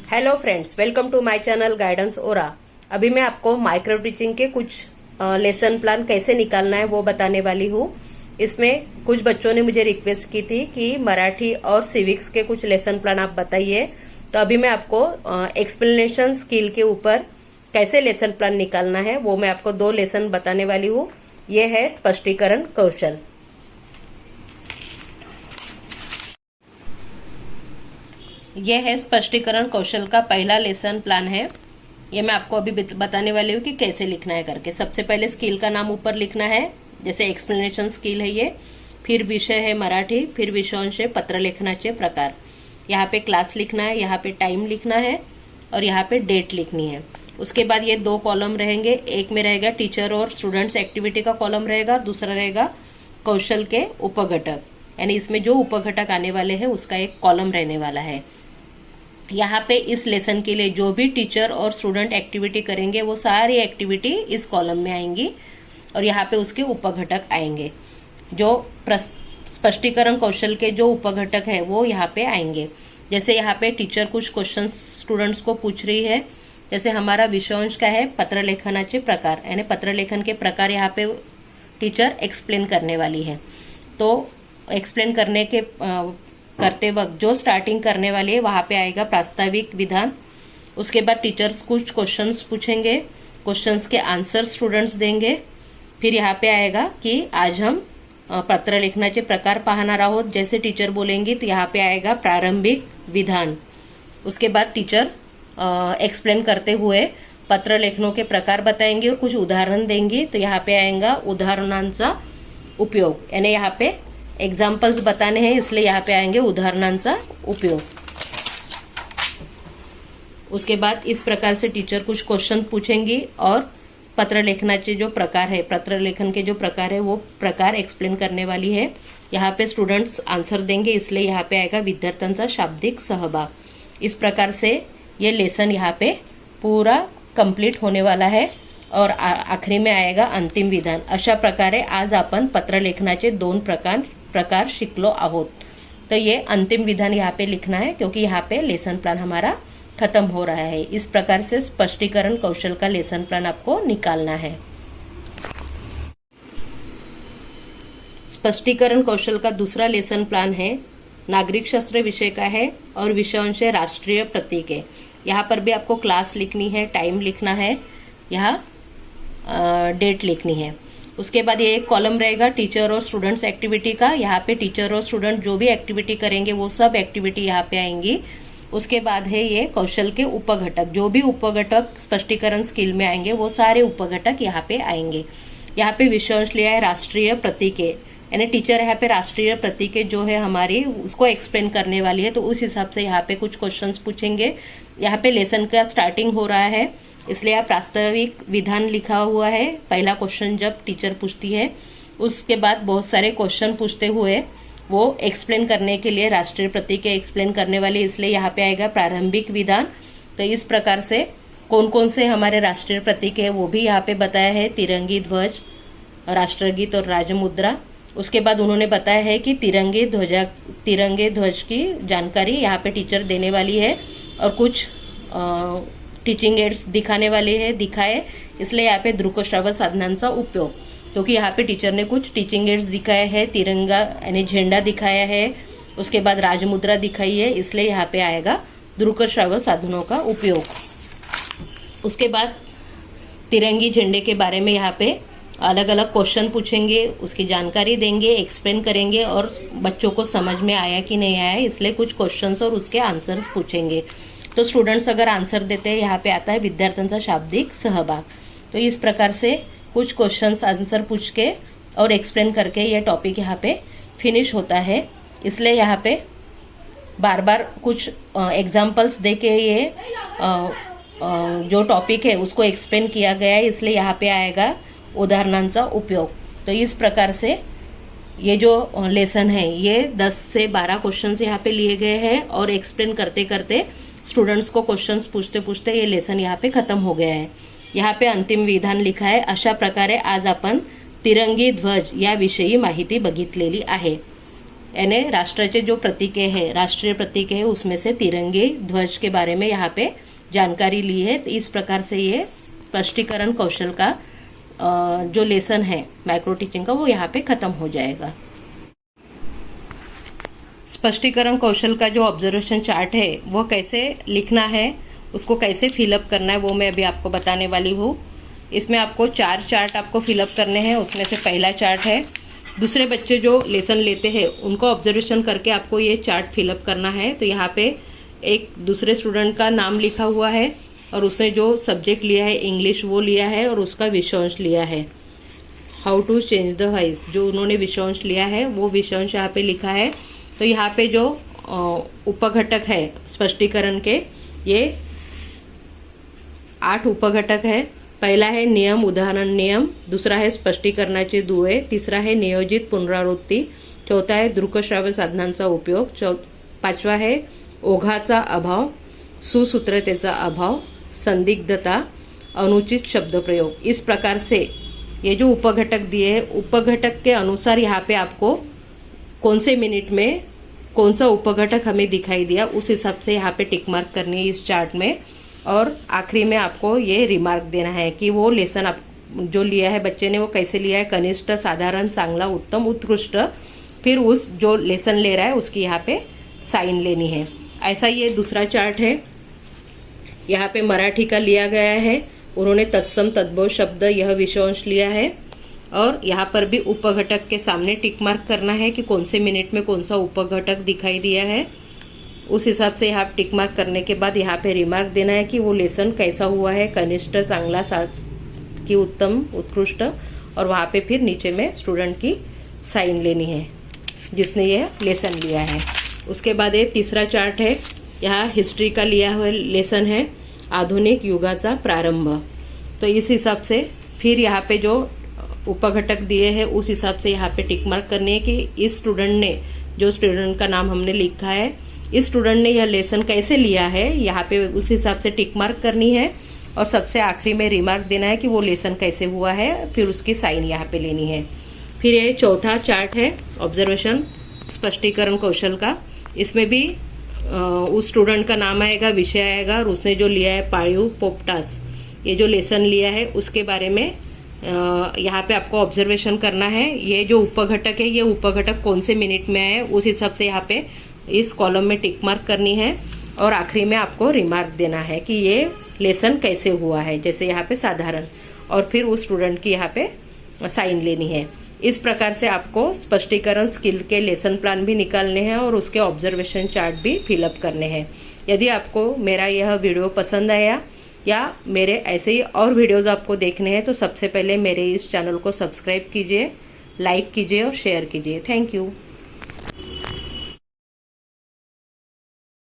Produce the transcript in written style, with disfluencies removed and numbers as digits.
Hello friends, welcome to my channel Guidance Aura. अभी मैं आपको माइक्रो टीचिंग के कुछ लेसन प्लान कैसे निकालना है वो बताने वाली हूँ। इसमें कुछ बच्चों ने मुझे रिक्वेस्ट की थी कि मराठी और सिविक्स के कुछ लेसन प्लान आप बताइए। तो अभी मैं आपको एक्सप्लेनेशन स्किल के ऊपर कैसे लेसन प्लान निकालना है वो मैं आपको 2 लेसन बताने वाली हूँ। ये है स्पष्टीकरण कौशल। यह है स्पष्टीकरण कौशल का पहला लेसन प्लान है। ये मैं आपको अभी बताने वाली हूँ कि कैसे लिखना है करके। सबसे पहले स्किल का नाम ऊपर लिखना है, जैसे एक्सप्लेनेशन स्किल है ये। फिर विषय है मराठी, फिर विषयांश है पत्र लेखनाचे प्रकार। यहाँ पे क्लास लिखना है, यहाँ पे टाइम लिखना है और यहाँ पे डेट लिखनी है। उसके बाद ये 2 कॉलम रहेंगे। एक में रहेगा टीचर और स्टूडेंट्स एक्टिविटी का कॉलम रहेगा, दूसरा रहेगा कौशल के उपघटक, यानी इसमें जो उपघटक आने वाले हैं उसका एक कॉलम रहने वाला है। यहाँ पे इस लेसन के लिए जो भी टीचर और स्टूडेंट एक्टिविटी करेंगे वो सारी एक्टिविटी इस कॉलम में आएंगी और यहाँ पे उसके उपघटक आएंगे। जो स्पष्टीकरण कौशल के जो उपघटक है वो यहाँ पे आएंगे। जैसे यहाँ पे टीचर कुछ क्वेश्चन स्टूडेंट्स को पूछ रही है। जैसे हमारा विषयांश का है पत्र लेखनाचे प्रकार, यानी पत्र लेखन के प्रकार यहाँ पे टीचर एक्सप्लेन करने वाली है। तो एक्सप्लेन करते वक्त जो स्टार्टिंग करने वाली है वहां पे आएगा प्रास्ताविक विधान। उसके बाद टीचर्स कुछ क्वेश्चंस पूछेंगे, क्वेश्चंस के आंसर स्टूडेंट्स देंगे। फिर यहाँ पे आएगा कि आज हम पत्र लेखनाचे प्रकार पाहणार आहोत, जैसे टीचर बोलेंगी तो यहाँ पे आएगा प्रारंभिक विधान। उसके बाद टीचर एक्सप्लेन करते हुए पत्र लेखनों के प्रकार बताएंगे और कुछ उदाहरण देंगी। तो यहाँ पे आएगा उदाहरणांचा उपयोग, यानी यहाँ पे एग्जाम्पल्स बताने हैं इसलिए यहाँ पे आएंगे उदाहरणांचा उपयोग। उसके बाद इस प्रकार से टीचर कुछ क्वेश्चन पूछेंगी और पत्र लेखनाचे जो प्रकार है, पत्र लेखन के जो प्रकार है वो प्रकार एक्सप्लेन करने वाली है। यहाँ पे स्टूडेंट्स आंसर देंगे इसलिए यहाँ पे आएगा विद्यार्थ्यांचा शाब्दिक सहभाग। इस प्रकार से ये लेसन यहाँ पे पूरा कंप्लीट होने वाला है और आखिरी में आएगा अंतिम विधान। अशा प्रकारे आज आपण पत्र लेखनाचे 2 प्रकार शिकलो आहोत। तो ये अंतिम विधान यहाँ पे लिखना है क्योंकि यहाँ पे लेसन प्लान हमारा खत्म हो रहा है। इस प्रकार से स्पष्टीकरण कौशल का लेसन प्लान आपको निकालना है। स्पष्टीकरण कौशल का दूसरा लेसन प्लान है नागरिक शास्त्र विषय का है और विषयांश राष्ट्रीय प्रतीक है। यहाँ पर भी आपको क्लास लिखनी है, टाइम लिखना है, यहाँ डेट लिखनी है। उसके बाद ये एक कॉलम रहेगा टीचर और स्टूडेंट्स एक्टिविटी का। यहाँ पे टीचर और स्टूडेंट जो भी एक्टिविटी करेंगे वो सब एक्टिविटी यहाँ पे आएंगी। उसके बाद है ये कौशल के उपघटक, जो भी उपघटक स्पष्टीकरण स्किल में आएंगे वो सारे उपघटक यहाँ पे आएंगे। यहाँ पे विषयांश लिया है राष्ट्रीय प्रतीक, यानी टीचर यहाँ पे राष्ट्रीय प्रतीक जो है हमारी उसको एक्सप्लेन करने वाली है। तो उस हिसाब से यहाँ पे कुछ क्वेश्चंस पूछेंगे। यहाँ पे लेसन का स्टार्टिंग हो रहा है इसलिए यहाँ प्रास्ताविक विधान लिखा हुआ है। पहला क्वेश्चन जब टीचर पूछती है उसके बाद बहुत सारे क्वेश्चन पूछते हुए वो एक्सप्लेन करने के लिए राष्ट्रीय प्रतीक एक्सप्लेन करने वाली, इसलिए यहाँ पे आएगा प्रारंभिक विधान। तो इस प्रकार से कौन कौन से हमारे राष्ट्रीय प्रतीक है वो भी यहाँ पे बताया है, तिरंगी ध्वज, राष्ट्रगीत और राजमुद्रा। उसके बाद उन्होंने बताया है कि तिरंगे ध्वज की जानकारी यहाँ पे टीचर देने वाली है और कुछ टीचिंग एड्स दिखाए, इसलिए यहाँ पे दृक श्राव्य साधनांचा उपयोग, क्योंकि यहाँ पे टीचर ने कुछ टीचिंग एड्स दिखाए हैं, तिरंगा यानी झंडा दिखाया है, उसके बाद राजमुद्रा दिखाई है, इसलिए यहाँ पे आएगा दृक श्राव्य साधनों का उपयोग। उसके बाद तिरंगी झंडे के बारे में यहाँ पे अलग अलग क्वेश्चन पूछेंगे, उसकी जानकारी देंगे, एक्सप्लेन करेंगे और बच्चों को समझ में आया कि नहीं आया इसलिए कुछ क्वेश्चंस और उसके आंसर्स पूछेंगे। तो स्टूडेंट्स अगर आंसर देते हैं यहाँ पे आता है विद्यार्थ्यांचा शाब्दिक सहभाग। तो इस प्रकार से कुछ क्वेश्चंस आंसर पूछ के और एक्सप्लेन करके ये टॉपिक यहाँ पे फिनिश होता है। इसलिए यहाँ पे बार बार कुछ एग्जाम्पल्स दे के ये जो टॉपिक है उसको एक्सप्लेन किया गया है, इसलिए यहाँ पे आएगा उदाहरणांचा उपयोग। तो इस प्रकार से ये जो लेसन है ये 10 से 12 क्वेश्चंस यहाँ पे लिए गए हैं और एक्सप्लेन करते करते स्टूडेंट्स को क्वेश्चंस पूछते पूछते ये लेसन यहाँ पे खत्म हो गया है। यहाँ पे अंतिम विधान लिखा है। अशा प्रकारे आज आपण तिरंगी ध्वज या विषयी माहिती बघितलेली आहे। यानी राष्ट्राचे जो प्रतीक है, राष्ट्रीय प्रतीक है, उसमें से तिरंगे ध्वज के बारे में यहाँ पे जानकारी ली है। तो इस प्रकार से ये स्पष्टीकरण कौशल का जो लेसन है माइक्रो टीचिंग का, वो यहाँ पे खत्म हो जाएगा। स्पष्टीकरण कौशल का जो ऑब्जर्वेशन चार्ट है वो कैसे लिखना है, उसको कैसे फिलअप करना है, वो मैं अभी आपको बताने वाली हूँ। इसमें आपको 4 चार्ट आपको फिलअप करने हैं। उसमें से पहला चार्ट है, दूसरे बच्चे जो लेसन लेते हैं उनको ऑब्जर्वेशन करके आपको ये चार्ट फिलअप करना है। तो यहाँ पे एक दूसरे स्टूडेंट का नाम लिखा हुआ है और उसने जो सब्जेक्ट लिया है इंग्लिश वो लिया है और उसका विषयांश लिया है। How to change the voice, जो उन्होंने विषयांश लिया है वो विषयांश यहाँ पे लिखा है। तो यहाँ पे जो उपघटक है स्पष्टीकरण के, ये 8 उपघटक है। पहला है नियम, उदाहरण नियम, दूसरा है स्पष्टीकरणाचे दुवे, तिसरा है नियोजित पुनरावृत्ती, चौथा है दृकश्राव्य साधनांचा उपयोग, पाचवा है ओघाचा अभाव, सुसूत्रतेचा अभाव, संदिग्धता, अनुचित शब्द प्रयोग। इस प्रकार से ये जो उपघटक दिए हैं, उपघटक के अनुसार यहाँ पे आपको कौन से मिनट में कौन सा उपघटक हमें दिखाई दिया, उस हिसाब से यहाँ पे टिक मार्क करनी है इस चार्ट में। और आखिरी में आपको ये रिमार्क देना है कि वो लेसन आप जो लिया है बच्चे ने वो कैसे लिया है, कनिष्ठ, साधारण, चांगला, उत्तम, उत्कृष्ट। फिर उस जो लेसन ले रहा है उसकी यहाँ पे साइन लेनी है। ऐसा ये दूसरा चार्ट है, यहाँ पे मराठी का लिया गया है, उन्होंने तत्सम तद्भव शब्द यह विषयांश लिया है। और यहाँ पर भी उपघटक के सामने टिक मार्क करना है कि कौन से मिनट में कौन सा उपघटक दिखाई दिया है। उस हिसाब से यहाँ टिक मार्क करने के बाद यहाँ पे रिमार्क देना है कि वो लेसन कैसा हुआ है, कनिष्ठ, चांगला, की उत्तम, उत्कृष्ट। और वहाँ पे फिर नीचे में स्टूडेंट की साइन लेनी है जिसने ये लेसन लिया है। उसके बाद ये तीसरा चार्ट है, यहाँ हिस्ट्री का लिया हुआ लेसन है, आधुनिक युगाचा प्रारंभ। तो इस हिसाब से फिर यहाँ पे जो उपघटक दिए हैं उस हिसाब से यहाँ पे टिक मार्क करनी है कि इस स्टूडेंट ने, जो स्टूडेंट का नाम हमने लिखा है, इस स्टूडेंट ने यह लेसन कैसे लिया है, यहाँ पे उस हिसाब से टिक मार्क करनी है। और सबसे आखिरी में रिमार्क देना है कि वो लेसन कैसे हुआ है, फिर उसकी साइन यहाँ पे लेनी है। फिर ये चौथा चार्ट है ऑब्जर्वेशन स्पष्टीकरण कौशल का। इसमें भी उस स्टूडेंट का नाम आएगा, विषय आएगा और उसने जो लिया है पाळीव पोपटास, ये जो लेसन लिया है उसके बारे में यहाँ पे आपको ऑब्जर्वेशन करना है। ये जो उपघटक है ये उपघटक कौन से मिनट में है उस हिसाब से यहाँ पे इस कॉलम में टिक मार्क करनी है। और आखिरी में आपको रिमार्क देना है कि ये लेसन कैसे हुआ है, जैसे यहाँ पे साधारण, और फिर उस स्टूडेंट की यहाँ पे साइन लेनी है। इस प्रकार से आपको स्पष्टीकरण स्किल के लेसन प्लान भी निकालने हैं और उसके ऑब्जर्वेशन चार्ट भी फिलअप करने हैं। यदि आपको मेरा यह वीडियो पसंद आया या मेरे ऐसे ही और वीडियोस आपको देखने हैं तो सबसे पहले मेरे इस चैनल को सब्सक्राइब कीजिए, लाइक कीजिए और शेयर कीजिए। Thank you.